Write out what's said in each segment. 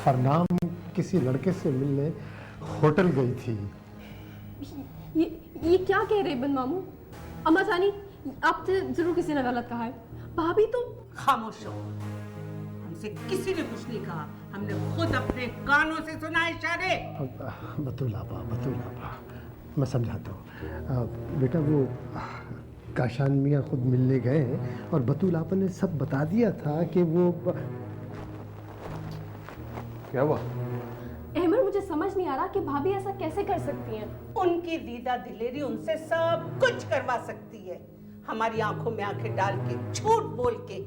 फरनाम किसी लड़के से मिलने होटल गई थी। ये क्या कह रहे बन मामू? अम्मा जानी, आपसे जरूर किसी ने गलत कहा है। भाभी तो खामोश हो, हमसे किसी ने कुछ नहीं कहा, हमने खुद अपने कानों से सुना इशारे। बतूल आपा, मैं समझाता हूँ। बेटा वो काशान मियाँ खुद मिलने गए और बतूल आपा ने सब बता दिया था कि वो क्या हुआ? अहमद, मुझे समझ नहीं आ रहा कि भाभी ऐसा कैसे कर सकती हैं। उनकी दीदा दिलेरी उनसे सब कुछ करवा सकती है। हमारी आंखों में आंखें डाल के, झूठ बोल के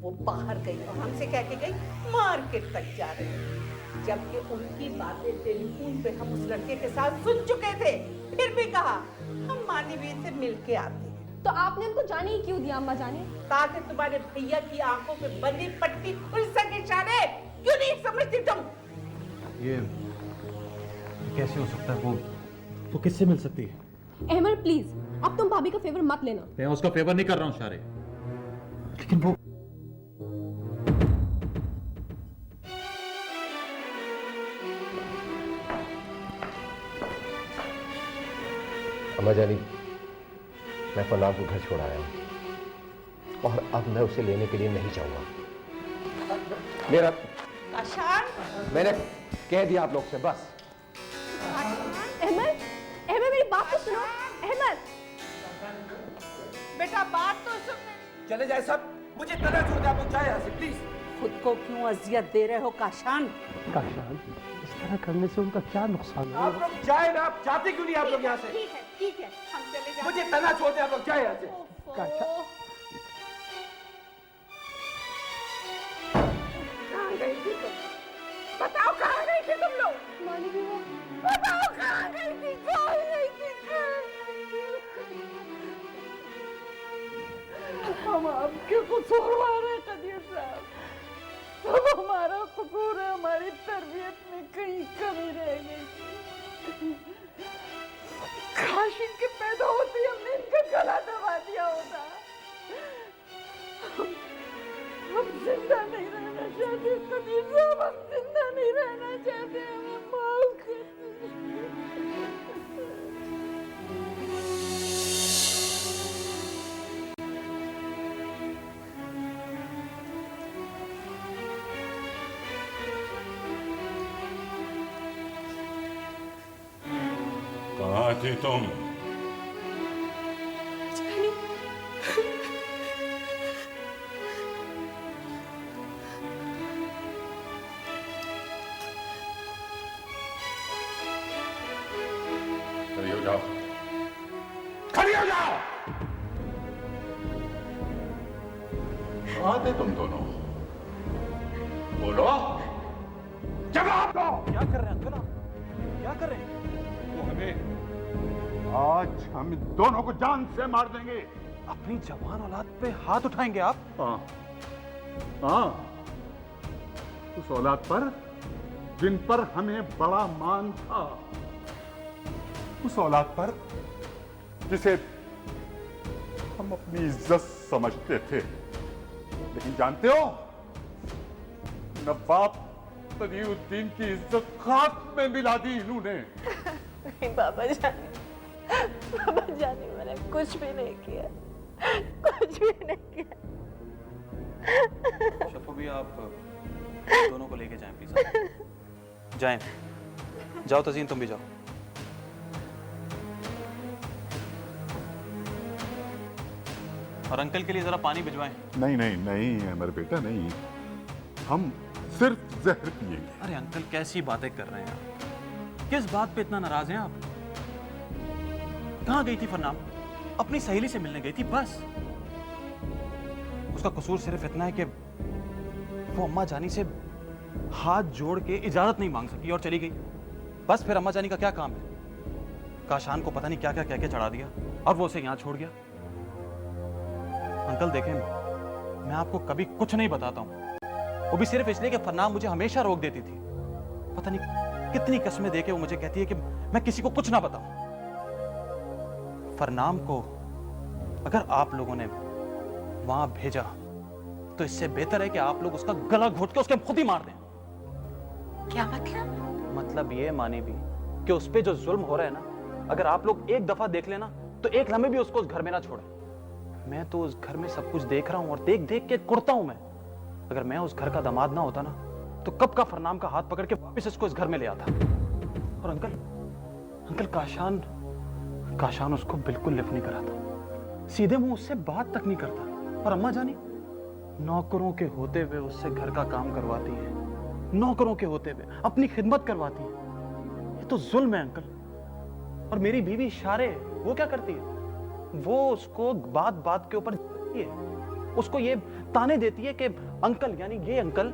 वो बाहर गई और हमसे कह के गई मार्केट तक जा रही है, जबकि उनकी बातें टेलीफोन पे हम उस लड़के के साथ सुन चुके थे। फिर भी कहा हम मानवी से मिल के आते हैं। तो आपने उनको जाने ही क्यों दिया अम्मा जाने? ताकि तुम्हारे भैया की आंखों पे बंधी पट्टी खुल सके। इशारे क्यों नहीं समझती तुम? ये कैसे हो सकता है? वो किससे मिल सकती है? अहमद प्लीज, अब तुम भाभी का फेवर मत लेना। मैं उसका फेवर नहीं कर रहा हूँ शारे, लेकिन वो अम्मा जानी, मैं फरनाम को घर छोड़ आया हूं और अब मैं उसे लेने के लिए नहीं जाऊंगा। मेरा मैंने कह दिया आप लोग से, बस। अहमद, मेरी बात तो सुनो। अहमद बेटा, बात तो सुन। चले जाए सब, मुझे तना छोड़ दे, आप लोग जाए यहाँ से प्लीज। खुद को क्यों अजियत दे रहे हो काशान? काशान, इस तरह करने से उनका क्या नुकसान है? आप लोग जाए ना, आप जाते क्यों नहीं आप लोग यहाँ से? ठीक है, हम चले जाते। मुझे तना छोड़ दे, आप लोग जाए यहाँ से। काशान, कहाँ गई थी तुम? बताओ कहाँ गई थी तुम लोग? मानवी वो बताओ कहाँ गई थी? कहाँ गई थी? हम आपके कसूरवार हैं कदीर साहब, सब हमारा कसूर है। हमारी तरबियत में कहीं कमी रह गई थी। काशिन के पैदा होते हमने इनका गला दबा दिया होता। हम जिंदा नहीं रहना चाहते कदीर साहब, हम जिंदा नहीं रहना चाहते। हमें माफ कर दीजिए। कहाँ थी तुम? खड़ी हो जाओ, खड़ी हो जाओ। कहाँ थे तुम दोनों? बोलो, जवाब दो। क्या कर रहे हैं अंकल? आप क्या कर रहे हैं? वो हमें आज हम इन दोनों को जान से मार देंगे। अपनी जवान औलाद पे हाथ उठाएंगे आप? हाँ, उस औलाद पर जिन पर हमें बड़ा मान था, उस औलाद पर जिसे हम अपनी इज्जत समझते थे। लेकिन जानते हो, नवाब तकीउद्दीन की इज्जत खाक में मिला दी इन्होंने। नहीं बाबा जाने, मैंने कुछ भी नहीं किया, कुछ भी नहीं किया। शफो भी आप दोनों को लेके जाएं प्लीज। जाएं, जाओ तजीन, तुम भी जाओ। और अंकल के लिए जरा पानी भिजवाएं। नहीं नहीं नहीं अमर बेटा, नहीं, हम सिर्फ जहर पिएंगे। अरे अंकल, कैसी बातें कर रहे हैं आप? किस बात पे इतना नाराज हैं आप? कहाँ गई थी फरनाम? अपनी सहेली से मिलने गई थी, बस। उसका कसूर सिर्फ इतना है कि वो अम्मा जानी से हाथ जोड़ के इजाजत नहीं मांग सकी और चली गई। बस फिर अम्मा जानी का क्या काम है? काशान को पता नहीं क्या क्या कह के चढ़ा दिया और वो उसे यहां छोड़ गया। अंकल देखें, मैं आपको कभी कुछ नहीं बताता हूं, वो भी सिर्फ इसलिए कि फरनाम मुझे हमेशा रोक देती थी। पता नहीं कितनी कस्में देके वो मुझे कहती है कि मैं किसी को कुछ ना बताऊं। फरनाम को अगर आप लोगों ने वहां भेजा तो इससे बेहतर है कि आप लोग उसका गला घोट के उसके खुद ही मार दें। क्या मतलब? मतलब ये मानी भी कि उस पे जो जुल्म हो रहा है ना, अगर आप लोग एक दफा देख लेना तो एक लम्हे भी उसको उस घर में ना छोड़े। मैं तो उस घर में सब कुछ देख रहा हूं और देख देख के कुड़ता हूं मैं। अगर मैं उस घर का दामाद ना होता ना तो कब का फरनाम का हाथ पकड़ के वापस इसको इस घर में ले आता। और अंकल काशान उसको बिल्कुल लिफ्ट नहीं कराता, सीधे मुंह उससे बात तक नहीं करता। और अम्मा जानी नौकरों के होते हुए उससे घर का काम करवाती है, नौकरों के होते हुए अपनी खिदमत करवाती है। ये तो जुल्म है अंकल। और मेरी बीवी शारे, वो क्या करती है? वो उसको बात बात के ऊपर उसको ये ताने देती है कि अंकल, यानी ये अंकल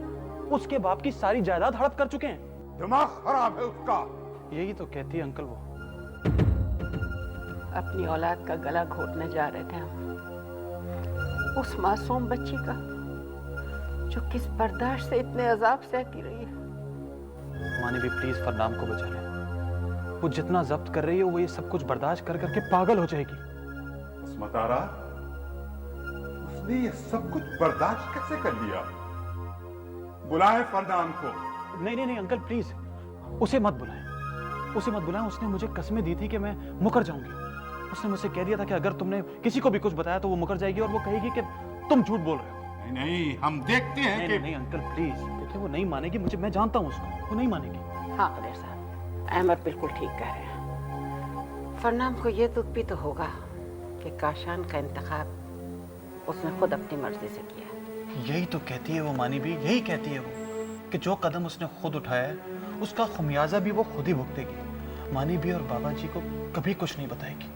उसके बाप की सारी जायदाद हड़प कर चुके हैं। दिमाग खराब है उसका। यही तो कहती है अंकल वो। अपनी औलाद का गला घोटने जा रहे थे हम, उस मासूम बच्ची का जो किस बर्दाश्त से इतने अजाब सहती रही है। माने भी प्लीज फरनाम को बचा ले। वो जितना जब्त कर रही है वो ये सब कुछ बर्दाश्त कर करके पागल हो जाएगी। अस्मत आरा, उसने ये सब कुछ बर्दाश्त कैसे कर लिया? बुलाए फरनाम को। नहीं अंकल प्लीज, उसे मत बुलाएं। उसने मुझे कसमें दी थी कि मैं मुकर जाऊंगी। उसने मुझसे कह दिया था कि अगर तुमने किसी को भी कुछ बताया तो वो मुकर जाएगी और वो कहेगी कि तुम झूठ बोल रहे हो। नहीं, हम देखते हैं कि नहीं अंकल प्लीज, देखिए वो नहीं मानेगी। मैं जानता हूँ उसको, वो नहीं मानेगी। हाँ कबीर साहब, अहमद बिल्कुल ठीक कह रहे हैं। फरनाम को ये दुख भी तो होगा कि काशान का इंतखाब उसने खुद अपनी मर्जी से किया। यही तो कहती है वो मानी भी, यही कहती है वो कि जो कदम उसने खुद उठाया है उसका खुमियाजा भी वो खुद ही भुगतेगी। मानी भी और बाबा जी को कभी कुछ नहीं बताएगी।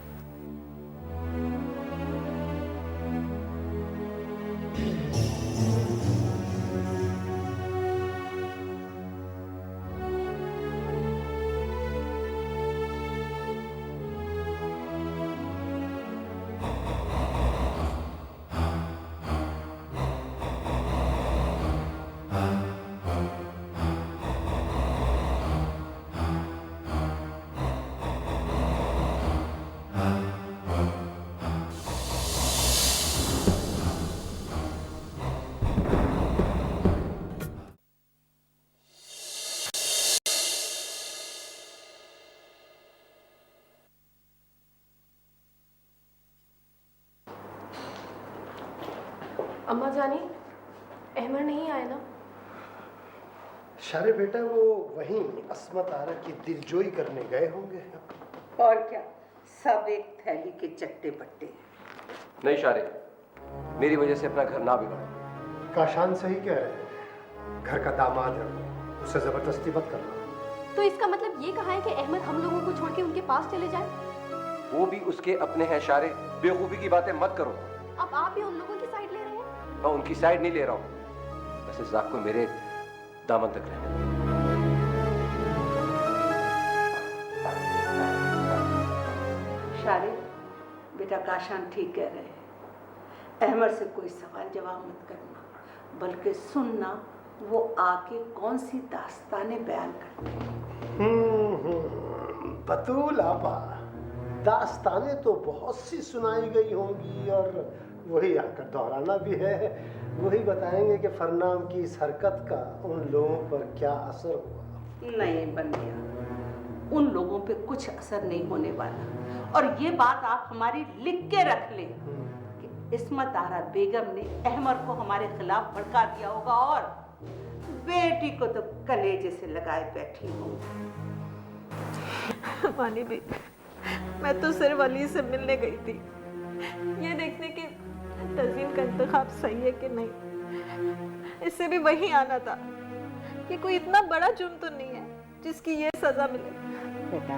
अम्मा जानी, अहमद नहीं आए ना? शारे बेटा वो वहीं अस्मत आरा की दिलजोई करने गए होंगे। और क्या, सब एक थैली के चट्टे बट्टे हैं। नहीं शारे, मेरी वजह से अपना घर ना बिगाड़ो। काशान सही कह रहे हैं, घर का दामाद है, उससे जबरदस्ती मत करना। तो इसका मतलब ये कहा है कि अहमद हम लोगों को छोड़ के उनके पास चले जाए? वो भी उसके अपने हैं शारे, बेवकूफी की बातें मत करो। अब आप भी उन लोगों की साइड ले रहे हैं? मैं उनकी साइड नहीं ले रहा हूँ, बस इस जाक को मेरे दामन तक रहने दो। शारे, बेटा काशान ठीक कह रहे हैं। अहमद से कोई सवाल जवाब मत करना, बल्कि सुनना वो आके कौन सी दास्तानें बयान करते हैं। बतूल आपा, दास्तानें तो बहुत सी सुनाई गई होंगी और वही आकर दोहराना भी है। वही बताएंगे कि फरनाम की इस हरकत का उन लोगों पर क्या असर हुआ। नहीं बंदिया, उन लोगों पे कुछ असर नहीं होने वाला। और ये बात आप हमारी लिख के रख लें कि इस्मत आरा बेगम ने अहमद को हमारे खिलाफ भड़का दिया होगा और बेटी को तो कलेजे से लगाए बैठी होगी। मानी भी, मैं तो सिर्फ अली से मिलने गई थी, ये देखने की तज़ीन का इंतखाब सही है कि नहीं। इससे भी वही आना था। ये कोई इतना बड़ा जुर्म तो नहीं है जिसकी ये सजा मिले। बेटा,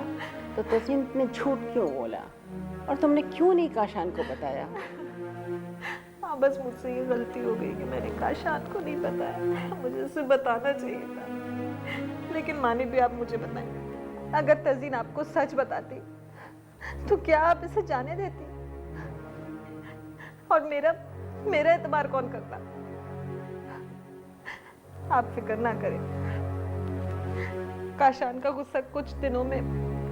तो तज़ीन ने झूठ क्यों बोला और तुमने क्यों नहीं काशान को बताया? हाँ, बस मुझसे ये गलती हो गई कि मैंने काशान को नहीं बताया। मुझे उसे बताना चाहिए था। लेकिन मानी भी, आप मुझे बताएं, अगर तज़ीन आपको सच बताती तो क्या आप इसे जाने देती? और मेरा एतबार कौन करता? आप फिक्र ना करें, काशान का गुस्सा कुछ दिनों में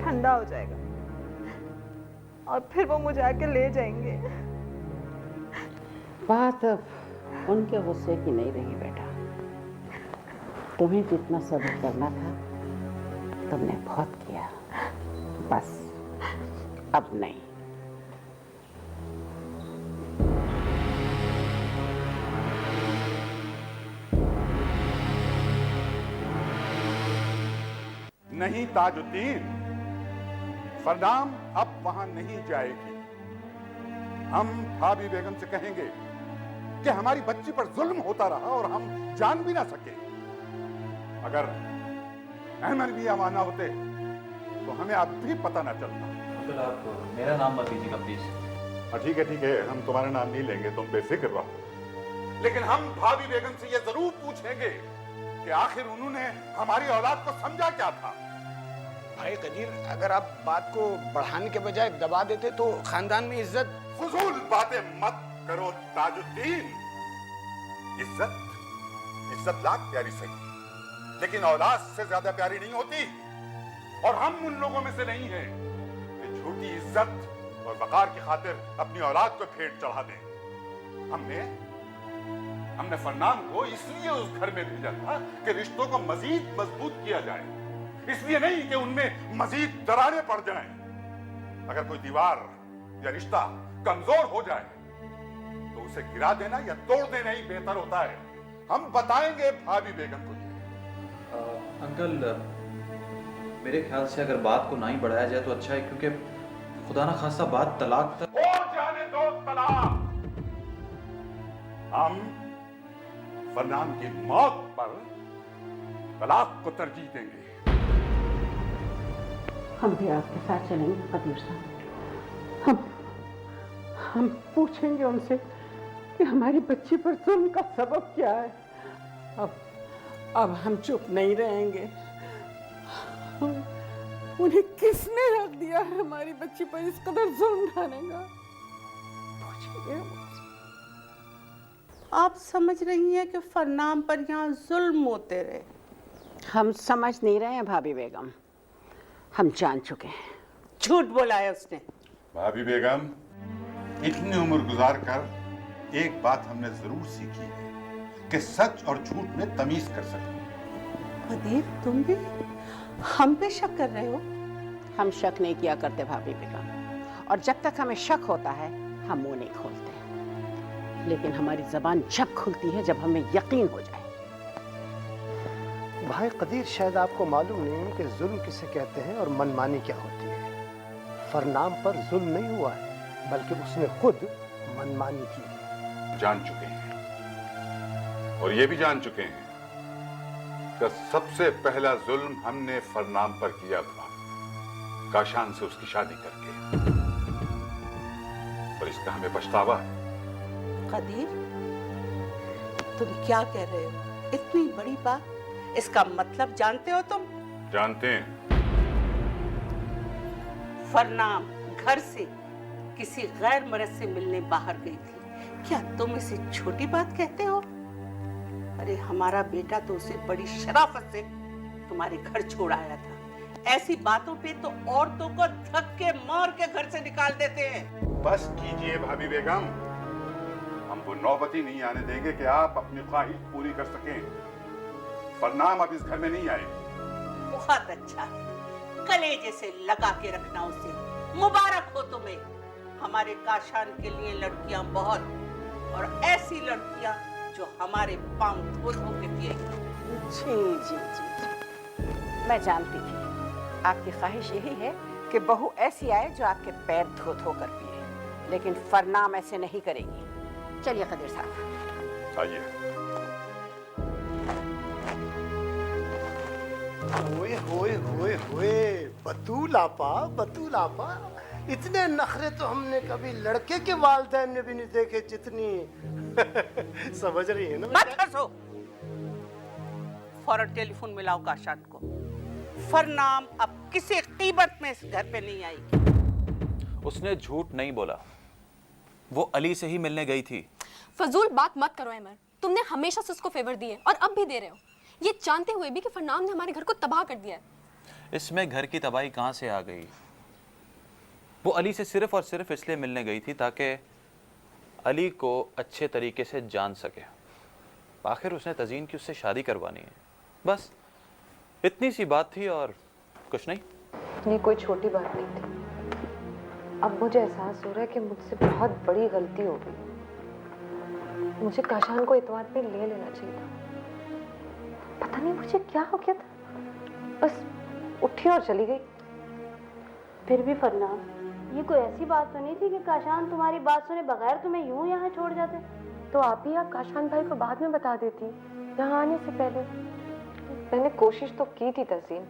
ठंडा हो जाएगा और फिर वो मुझे आके ले जाएंगे। बात अब उनके गुस्से की नहीं रही बेटा, तुम्हें जितना सब्र करना था तुमने बहुत किया, बस अब नहीं। नहीं ताजुद्दीन, फरनाम अब वहां नहीं जाएगी। हम भाभी बेगम से कहेंगे कि हमारी बच्ची पर जुल्म होता रहा और हम जान भी ना सके। अगर अहमद भी अमाना होते तो हमें अब भी पता ना चलता। अंकल आप मेरा नाम मत लीजिएगा प्लीज। ठीक है, हम तुम्हारा नाम नहीं लेंगे, तुम बेफिक्र रहो। लेकिन हम भाभी बेगम से यह जरूर पूछेंगे कि आखिर उन्होंने हमारी औलाद को समझा क्या था। भाई कदीर, अगर आप बात को बढ़ाने के बजाय दबा देते तो खानदान में इज्जत। फजूल बातें मत करो ताजुद्दीन। इज्जत लाख प्यारी सही, लेकिन औलाद से ज्यादा प्यारी नहीं होती। और हम उन लोगों में से नहीं हैं कि झूठी इज्जत और वकार की खातिर अपनी औलाद को फेंट चढ़ा दें। हमने फरनाम को इसलिए उस घर में भेजा था कि रिश्तों को मजीद मजबूत किया जाए, इसलिए नहीं कि उनमें मजीद दरारें पड़ जाएं। अगर कोई दीवार या रिश्ता कमजोर हो जाए तो उसे गिरा देना या तोड़ देना ही बेहतर होता है। हम बताएंगे भाभी बेगम को ये। अंकल मेरे ख्याल से अगर बात को ना ही बढ़ाया जाए तो अच्छा है, क्योंकि खुदा ना खासा बात तलाक तक। और जाने दो तलाक। हम फरनाम की मौत पर तलाक को तरजीह देंगे। हम भी आपके साथ चलेंगे कदीर साहब। हम पूछेंगे उनसे कि हमारी बच्ची पर जुल्म का सबब क्या है। अब हम चुप नहीं रहेंगे। उन्हें किसने हक दिया है हमारी बच्ची पर इस कदर जुल्म ढाने का? पूछेंगे हम उनसे। आप समझ रही हैं कि फरनाम पर यहाँ जुल्म होते रहे? हम समझ नहीं रहे हैं भाभी बेगम, हम जान चुके हैं। झूठ बोला है उसने। भाभी बेगम, इतनी उम्र गुजार कर एक बात हमने जरूर सीखी है कि सच और झूठ में तमीज कर सकते हैं। कदीर, तुम भी हम पे शक कर रहे हो? हम शक नहीं किया करते भाभी बेगम, और जब तक हमें शक होता है हम मुंह नहीं खोलते। लेकिन हमारी जबान जब खुलती है जब हमें यकीन हो जाए। भाई कदीर, शायद आपको मालूम नहीं कि जुल्म किसे कहते हैं और मनमानी क्या होती है। फरनाम पर जुल्म नहीं हुआ है, बल्कि उसने खुद मनमानी की है। जान चुके हैं, और ये भी जान चुके हैं कि सबसे पहला जुल्म हमने फरनाम पर किया था, काशान से उसकी शादी करके। पर इसका हमें पछतावा है। कदीर, तुम क्या कह रहे हो? इतनी बड़ी बात, इसका मतलब जानते हो तुम? जानते हैं। फरनाम घर से किसी गैर मर्द से मिलने बाहर गई थी। क्या तुम इसे छोटी बात कहते हो? अरे हमारा बेटा तो उसे बड़ी शराफत से तुम्हारे घर छोड़ आया था। ऐसी बातों पे तो औरतों को धक्के मार के घर से निकाल देते हैं। बस कीजिए भाभी बेगम, हम वो नौबत ही नहीं आने देंगे कि आप अपनी ख्वाहिश पूरी कर सकें। फरनाम अब इस घर में नहीं आएगी। बहुत अच्छा है, कलेजे से लगा के रखना उसे। मुबारक हो तुम्हें। हमारे काशान के लिए लड़कियां बहुत, और ऐसी लड़कियां जो हमारे पांव धो धो के पिएगी। जी, मैं जानती थी आपकी ख्वाहिश यही है कि बहू ऐसी आए जो आपके पैर धो धो कर पिए, लेकिन फरनाम ऐसे नहीं करेगी। चलिए कदीर साहब, आइए। होए होए होए होए, बतूल आपा, इतने नखरे तो हमने कभी लड़के के वालिदैन ने भी नहीं देखे जितनी। समझ रही है ना? मत हंसो। फौरन टेलीफोन मिलाओ काशान को। फरनाम अब किसी कीमत में इस घर पे नहीं आएगी। उसने झूठ नहीं बोला, वो अली से ही मिलने गई थी। फजूल बात मत करो अहमद, तुमने हमेशा से उसको फेवर दिए और अब भी दे रहे हो, ये जानते हुए भी कि फरनाम ने हमारे घर को तबाह कर दिया है। इसमें घर की तबाही कहाँ से आ गई? वो अली से सिर्फ और सिर्फ इसलिए मिलने गई थी ताकि अली को अच्छे तरीके से जान सके। आखिर उसने तज़ीन की उससे शादी करवानी है। बस इतनी सी बात थी और कुछ नहीं। ये कोई छोटी बात नहीं थी। अब मुझे एहसास हो रहा है कि मुझसे बहुत बड़ी गलती हो गई। मुझे काशान को इतवार पे ले लेना चाहिए था। पता नहीं मुझे क्या हो गया था, बस उठी और चली गई। फिर भी फरनाम, ये कोई ऐसी बात तो नहीं थी कि काशान तुम्हारी बात सुने बगैर तुम्हें यूं यहाँ छोड़ जाते? तो आप ही या काशान भाई को बाद में बता देती यहाँ आने से पहले। मैंने कोशिश तो की थी तहसीन,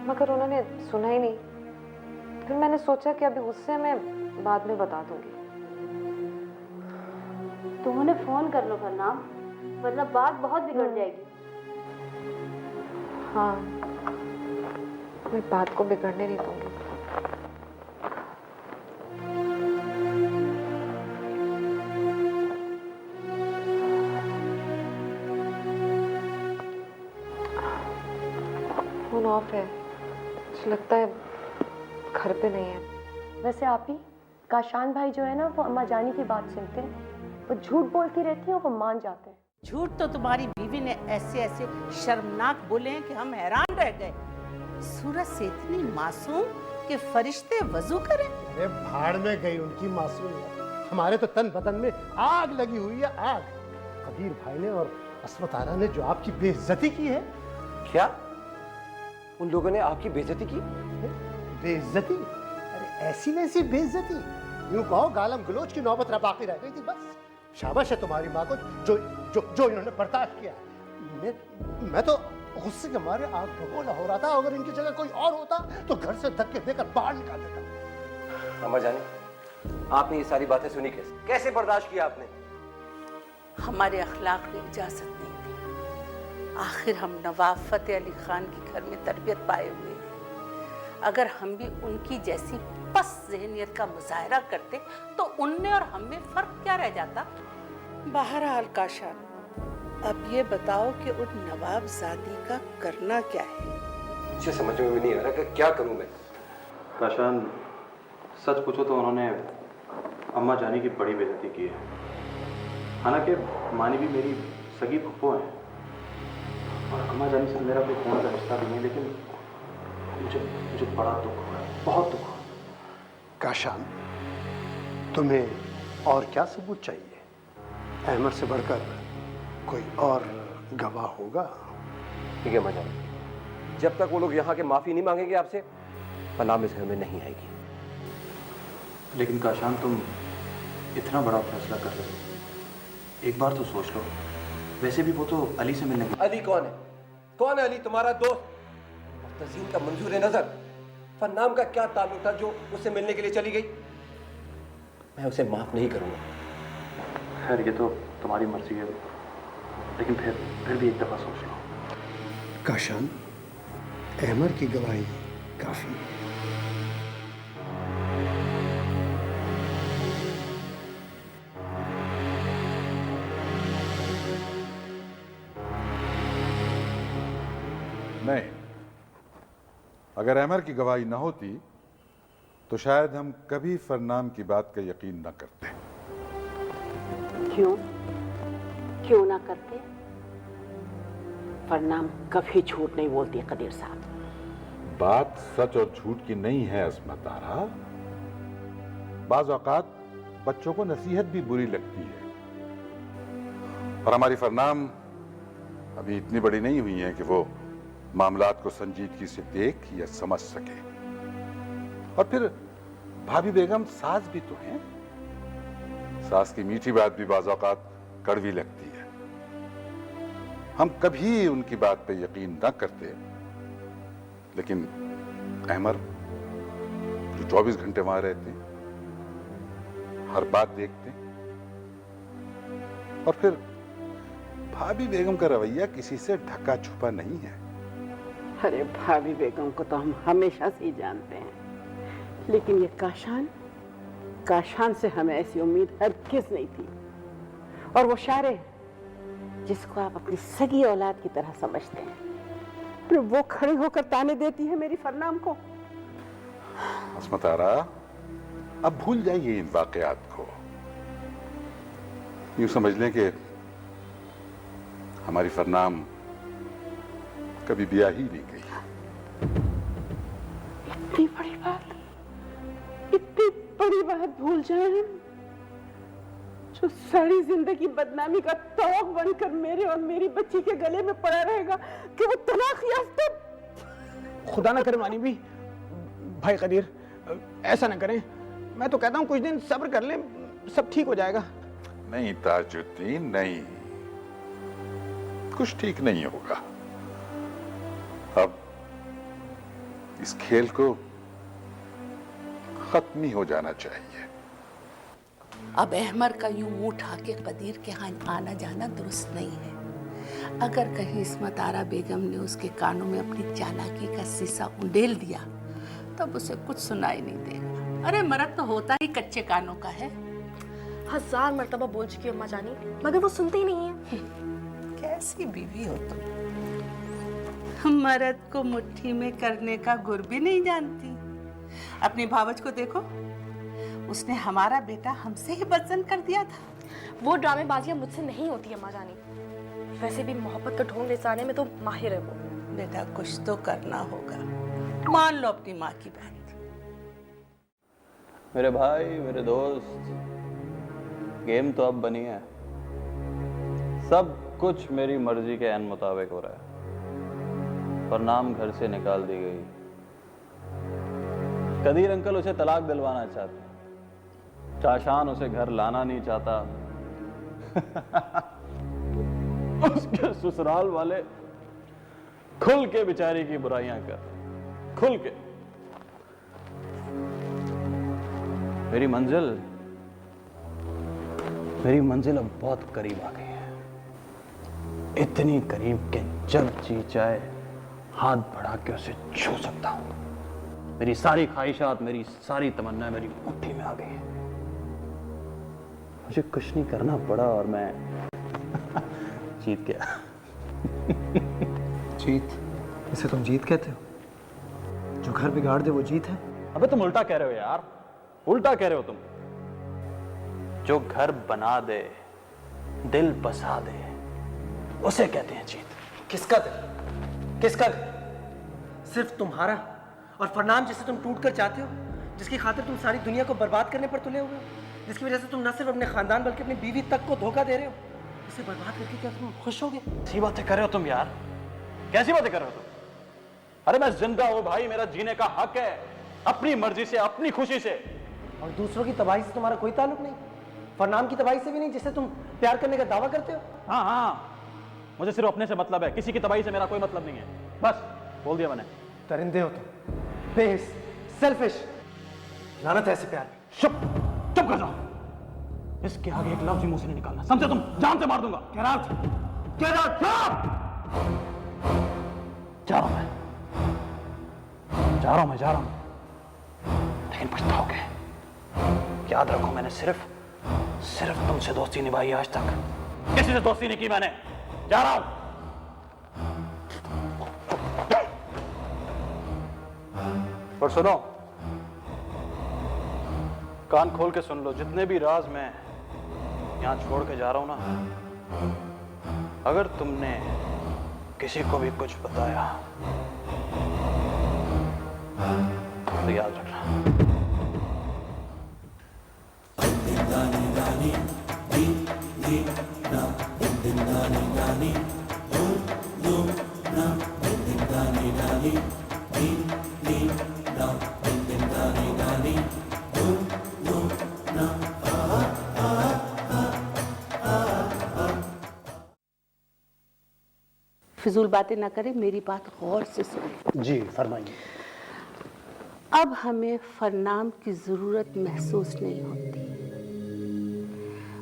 मगर उन्होंने सुना ही नहीं। फिर मैंने सोचा कि अभी उससे मैं बाद में बता दूंगी। तुम उन्हें फोन कर लो फरनाम, वरना बात बहुत बिगड़ जाएगी। हाँ, मैं बात को बिगड़ने नहीं दूंगी। फोन ऑफ है, मुझे लगता है घर पे नहीं है। वैसे आप ही, काशान भाई जो है ना, वो अम्मा जानी की बात सुनते हैं। वो झूठ बोलती रहती है, वो मान जाते हैं। झूठ तो तुम्हारी बीवी ने ऐसे ऐसे शर्मनाक बोले हैं कि हम हैरान रह गए। सूरज से इतनी मासूम कि फरिश्ते वजू करें। अरे भाड़ में गई उनकी मासूमियत। हमारे तो तन बदन में आग लगी हुई है, आग। कबीर भाई ने और अस्मत आरा ने जो आपकी बेइज्जती की है। क्या उन लोगों ने आपकी बेइज्जती की? बेइज्जती? अरे ऐसी वैसी बेइज्जती, यूं कहो गालम गलोच की नौबत बाकी रह गई थी बस। शाबाश है तुम्हारी माँ को जो जो जो इन्होंने बर्दाश्त किया। मैं तो गुस्से के मारे आग भगोला हो रहा था। अगर इनकी जगह कोई और होता तो घर से धक्के देकर बाहर निकाल देता। अम्मा जानी, आपने ये सारी बातें सुनी कैसे? कैसे बर्दाश्त किया आपने? हमारे अखलाक में इजाजत नहीं थी। आखिर हम नवाब फतेह अली खान के घर में तरबियत पाए हुए हैं। अगर हम भी उनकी जैसी पस ज़हनियत का मुजाहरा करते तो उनमें और हम में फर्क क्या रह जाता? बहरहाल काशान, अब ये बताओ कि उन नवाबजादी का करना क्या है? मुझे समझ में भी नहीं आ रहा कि क्या करूं मैं। काशान, सच पूछो तो उन्होंने अम्मा जानी की बड़ी बेइज्जती की है। हालांकि मानी भी मेरी सगी फुप्पो हैं और अम्मा जानी से मेरा कोई खून का रिश्ता भी नहीं, लेकिन मुझे बड़ा दुख हुआ है, बहुत दुख हुआ। काशान, तुम्हें और क्या सबूत चाहिए? अहमद से बढ़कर कोई और गवाह होगा? ठीक है अम्मा जानी, जब तक वो लोग यहाँ के माफी नहीं मांगेंगे आपसे, फरनाम इस घर में नहीं आएगी। लेकिन काशान, तुम इतना बड़ा फैसला कर रहे हो, एक बार तो सोच लो। वैसे भी वो तो अली से मिलने अली कौन है? कौन है अली? तुम्हारा दोस्त और तज़ीन का मंजूर नजर। फरनाम का क्या ताल्लुक था जो उससे मिलने के लिए चली गई? मैं उसे माफ नहीं करूंगा। खैर, ये तो तुम्हारी मर्जी है, लेकिन फिर भी एक दफा सोच लो। काशान, अहमद की गवाही काफी है। नहीं, अगर अमर की गवाही न होती तो शायद हम कभी फरनाम की बात का यकीन न करते। क्यों ना करते? फरनाम कभी झूठ नहीं बोलती कदीर साहब। बात सच और झूठ की नहीं है अस्मत आरा। बाज औकात बच्चों को नसीहत भी बुरी लगती है, और हमारी फरनाम अभी इतनी बड़ी नहीं हुई है कि वो मामलात को संजीदगी से देख या समझ सके। और फिर भाभी बेगम सास भी तो हैं। सास की मीठी बात भी बाज़ औक़ात कड़वी लगती है। हम कभी उनकी बात पे यकीन न करते, लेकिन अहमर जो 24 घंटे वहां रहते, हर बात देखते, और फिर भाभी बेगम का रवैया किसी से ढका छुपा नहीं है। अरे भाभी बेगम को तो हम हमेशा से ही जानते हैं, लेकिन ये काशान से हमें ऐसी उम्मीद हरगिज़ नहीं थी। और वो शारे जिसको आप अपनी सगी औलाद की तरह समझते हैं, फिर वो खड़े होकर ताने देती है मेरी फरनाम को। अस्मत आरा, अब भूल जाइए इन वाकयात को। यूं समझ लें कि हमारी फरनाम कभी ब्याह ही नहीं गई। इतनी बड़ी बात भूल जाए हम, जो सारी जिंदगी बदनामी का तोक बनकर मेरे और मेरी बच्ची के गले में पड़ा रहेगा कि वो तलाक याफ्ता। खुदा ना करे मानी भी, भाई कदीर ऐसा ना करें। मैं तो कहता हूँ कुछ दिन सब्र कर लें, सब ठीक हो जाएगा। नहीं ताजुद्दीन, नहीं, कुछ ठीक नहीं होगा। अब इस खेल को खत्म ही हो जाना चाहिए। अब अहमर का यूं मुंह उठा के कदीर के यहाँ आना जाना दुरुस्त नहीं है। अगर कहीं इस्मत आरा बेगम ने उसके कानों में अपनी चालाकी का शीशा उंडेल दिया तब उसे कुछ सुनाई नहीं देगा। अरे मर्द तो होता ही कच्चे कानों का है। 1000 मर्तबा बोल चुकी हूँ अम्मा जानी, मगर वो सुनती ही नहीं है। कैसी बीवी हो तुम, मर्द को मुट्ठी में करने का गुर भी नहीं जानती। अपनी भावज को देखो, उसने हमारा बेटा हमसे ही बदजन कर दिया था। वो ड्रामेबाजियां मुझसे नहीं होती अम्मा जानी। वैसे भी मोहब्बत का ढोंग ले जाने में तो माहिर है वो। बेटा कुछ तो करना होगा, मान लो अपनी माँ की बात। मेरे भाई, मेरे दोस्त, गेम तो अब बनी है। सब कुछ मेरी मर्जी के ऐन मुताबिक हो रहा है। फरनाम घर से निकाल दी गई। कदीर अंकल उसे तलाक दिलवाना चाहते हैं। काशान उसे घर लाना नहीं चाहता। उसके ससुराल वाले खुल के बेचारी की बुराइयां कर रहे हैं, खुल के। मेरी मंजिल अब बहुत करीब आ गई है। इतनी करीब कि जब जी चाहे हाथ बढ़ा के उसे छू सकता हूं। मेरी सारी ख्वाहिशात, मेरी सारी तमन्नाएं मेरी मुट्ठी में आ गई है। मुझे कुछ नहीं करना पड़ा और मैं जीत गया। जीत? इसे तुम जीत कहते हो? जो घर बिगाड़ दे वो जीत है? अबे तुम उल्टा कह रहे हो यार, उल्टा कह रहे हो तुम। जो घर बना दे, दिल बसा दे, उसे कहते हैं जीत। किसका दिल? किसका दिल? सिर्फ तुम्हारा और फरनाम जिसे तुम टूट कर चाहते हो, जिसकी खातिर तुम सारी दुनिया को बर्बाद करने पर तुले हुए हो, जिसकी वजह से तुम न सिर्फ अपने खानदान बल्कि अपनी बीवी तक को धोखा दे रहे हो। उसे बर्बाद करके क्या तुम खुश होगे? कैसी बातें कर रहे हो तुम यार, कैसी बातें कर रहे हो तुम? अरे मैं जिंदा हूं भाई, मेरा जीने का हक है, अपनी मर्जी से, अपनी खुशी से। और दूसरों की तबाही से तुम्हारा कोई ताल्लुक नहीं? फरनाम की तबाही से भी नहीं, जिससे तुम प्यार करने का दावा करते हो? हाँ हाँ, मुझे सिर्फ अपने से मतलब है, किसी की तबाही से मेरा कोई मतलब नहीं है। बस बोल दिया मैंने। दरिंदे हो तुम, बेहिस, सेल्फिश, लानत है ऐसे प्यार में। चुप कर जाओ। इसके आगे एक लफ्ज मुंह से नहीं निकालना, समझे तुम? जान से मार दूंगा। Get out! Get out! जा रहा हूं मैं, जा रहा हूं, लेकिन पछताओगे। याद रखो, मैंने सिर्फ तुमसे दोस्ती निभाई आज तक, किसी से दोस्ती नहीं की मैंने। जा रहा हूं। और सुनो, कान खोल के सुन लो, जितने भी राज मैं यहां छोड़ के जा रहा हूं ना, अगर तुमने किसी को भी कुछ बताया तो याद रखना। फिजूल बातें ना करें, मेरी बात गौर से सुने। जी फरमाइए। अब हमें फरनाम की जरूरत महसूस नहीं होती।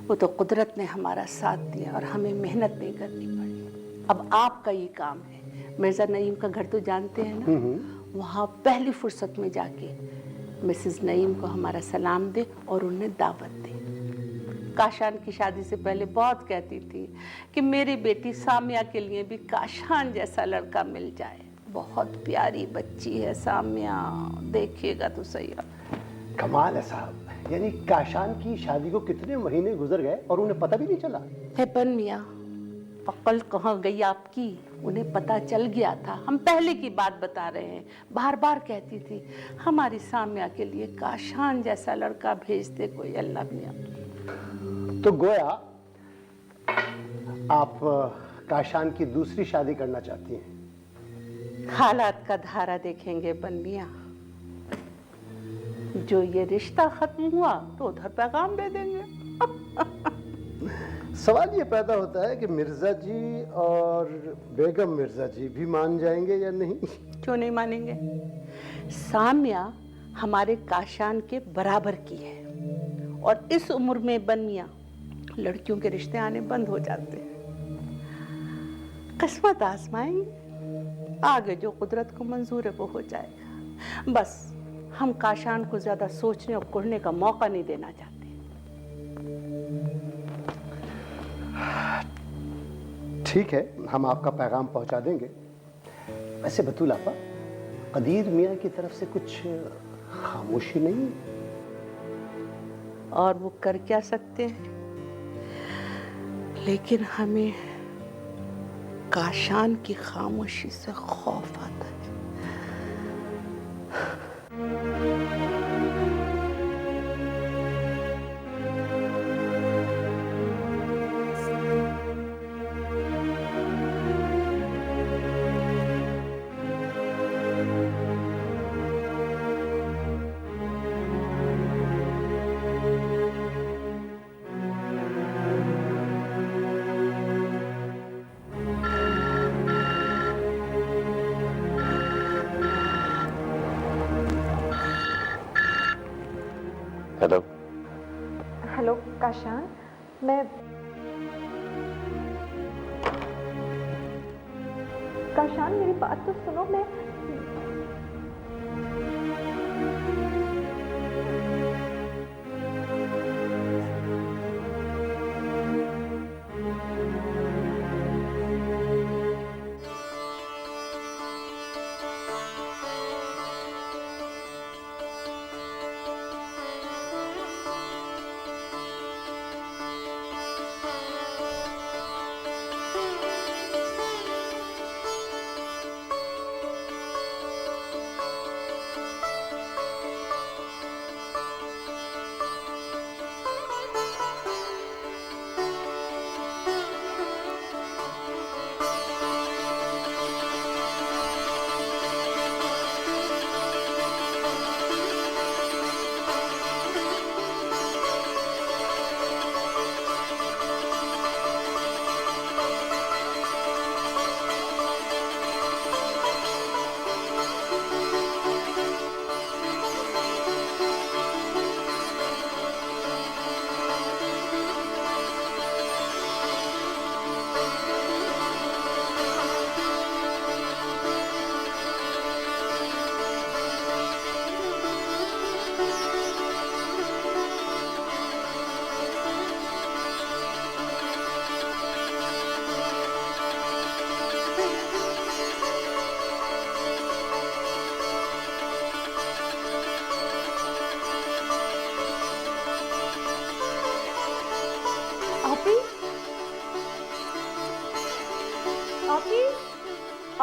वो तो कुदरत ने हमारा साथ दिया और हमें मेहनत नहीं करनी पड़ी। अब आपका ये काम है। मिर्जा नईम का घर तो जानते हैं ना, वहाँ पहली फुर्सत में जाके मिसेस नईम को हमारा सलाम दे और उन्हें दावत दे। काशान की शादी से पहले बहुत कहती थी कि मेरी बेटी सामिया के लिए भी काशान जैसा लड़का मिल जाए। बहुत प्यारी बच्ची है सामिया, देखिएगा तो सही। कमाल है साहब, यानी काशान की शादी को कितने महीने गुजर गए और उन्हें पता भी नहीं चला। है पन मियाँ, अक्ल कहाँ गई आपकी? उन्हें पता चल गया था, हम पहले की बात बता रहे हैं। बार बार कहती थी हमारी साम्या के लिए काशान जैसा लड़का भेज दे कोई अल्लाह मियां। तो गोया आप काशान की दूसरी शादी करना चाहती हैं? हालात का धारा देखेंगे बन्निया। जो ये रिश्ता खत्म हुआ तो उधर पैगाम दे देंगे। सवाल ये पैदा होता है कि मिर्जा जी और बेगम मिर्जा जी भी मान जाएंगे या नहीं? क्यों नहीं मानेंगे? साम्या हमारे काशान के बराबर की है और इस उम्र में बन्निया लड़कियों के रिश्ते आने बंद हो जाते हैं। किस्मत आजमाएंगे, आगे जो कुदरत को मंजूर है वो हो जाएगा। बस हम काशान को ज्यादा सोचने और कुड़ने का मौका नहीं देना चाहते। ठीक है, हम आपका पैगाम पहुंचा देंगे। वैसे बतूल आपा, कदीर मियाँ की तरफ से कुछ खामोशी नहीं? और वो कर क्या सकते हैं, लेकिन हमें काशान की खामोशी से खौफ आता है। हेलो। हेलो काशान, काशान मेरी बात तो सुनो। मैं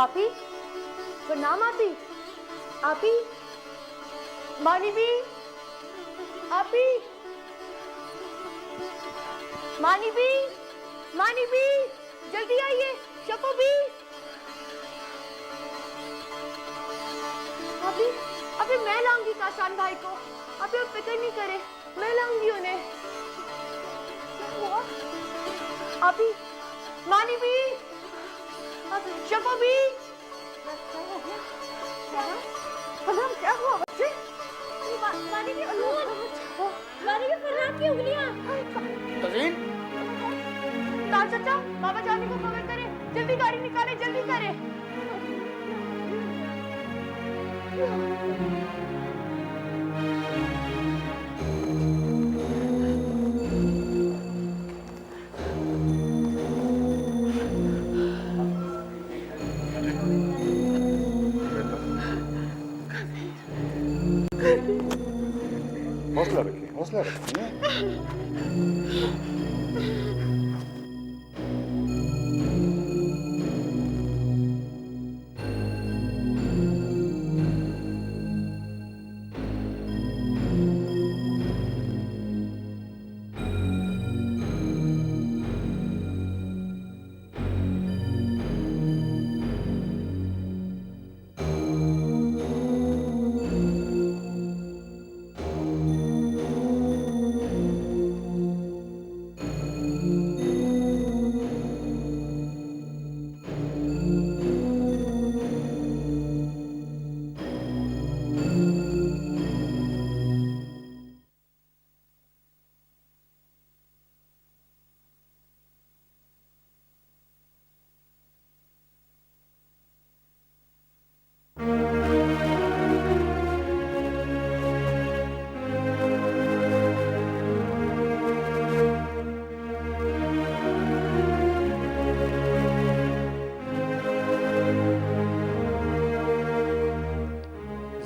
आपी, प्रणाम आपी। आपी, मानी भी, आपी, मानी भी, जल्दी आइए। शको भी, अभी मैं लाऊंगी काशान भाई को। अभी आप फिक्र नहीं करे, मैं लाऊंगी उन्हें। अभी मानी भी, शको भी। क्या हुआ बच्चे? मानी भी फरहान की उंगलियां। ताज चाचा, बाबा जानी को खबर करें, जल्दी गाड़ी निकालें, जल्दी करें। हौसला रखिए, हौसला रखिए।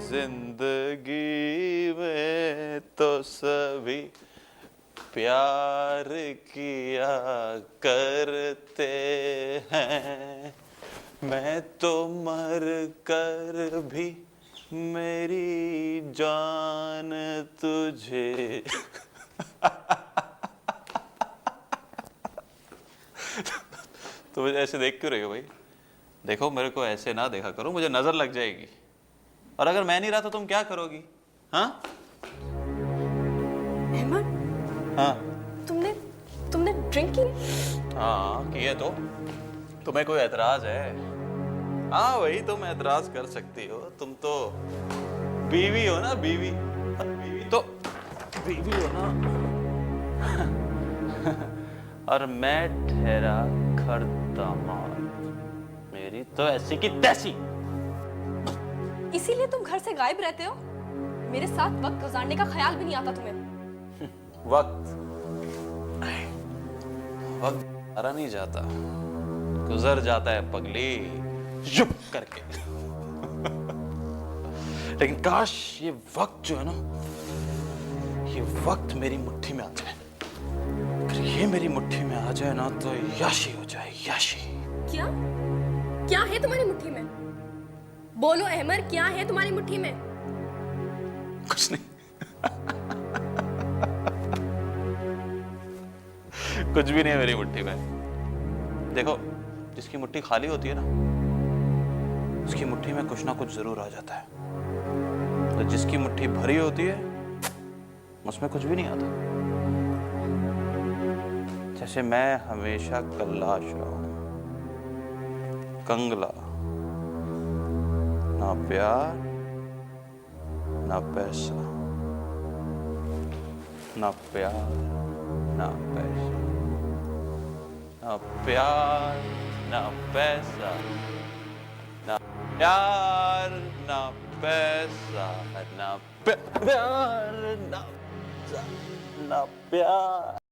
जिंदगी में तो सभी प्यार किया करते हैं, मैं तो मर कर भी मेरी जान तुझे तो मुझे ऐसे देख क्यों रही हो भाई? देखो मेरे को ऐसे ना देखा करो, मुझे नजर लग जाएगी। और अगर मैं नहीं रहा तो तुम क्या करोगी? हाँ अहमद, हाँ तुमने ड्रिंक की? हाँ की है तो तुम्हें कोई एतराज है? हाँ वही तुम एतराज कर सकती हो, तुम तो बीवी हो ना, बीवी तो बीवी हो ना और मैं ठहरा घर दामाद, मेरी तो ऐसी की तैसी। इसीलिए तुम घर से गायब रहते हो? मेरे साथ वक्त गुजारने का ख्याल भी नहीं आता तुम्हें? वक्त अरा नहीं जाता, गुजर जाता है पगली, युप करके। लेकिन काश ये वक्त जो है ना, ये वक्त मेरी मुट्ठी में आ जाए। अगर ये मेरी मुट्ठी में आ जाए ना तो याशी हो जाए, याशी। क्या क्या है तुम्हारी मुट्ठी में? बोलो अहमद, क्या है तुम्हारी मुट्ठी में? कुछ नहीं कुछ भी नहीं है मेरी मुट्ठी में। देखो जिसकी मुट्ठी खाली होती है ना, उसकी मुट्ठी में कुछ ना कुछ जरूर आ जाता है। तो जिसकी मुट्ठी भरी होती है उसमें कुछ भी नहीं आता। जैसे मैं हमेशा कल्लाश रहा हूं, कंगला, ना प्यार ना पैसा, ना प्यार ना पैसा, ना प्यार ना पैसा, ना प्यार ना पैसा, ना प्यार ना प्यार।